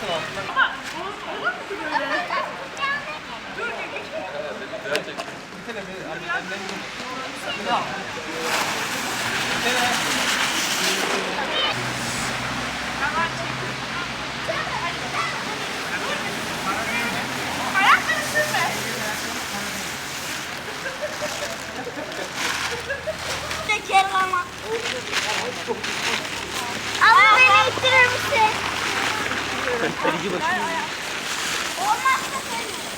çekersin altından. Ama olur mu ki böyle? Dur Biraz çek. Bir tane bir annemden bir daha. Bir tane. Ayakları sürme. Tekerim ama. Abla beni ittirir misin? Kaleci bakayım. Olmazsa seni.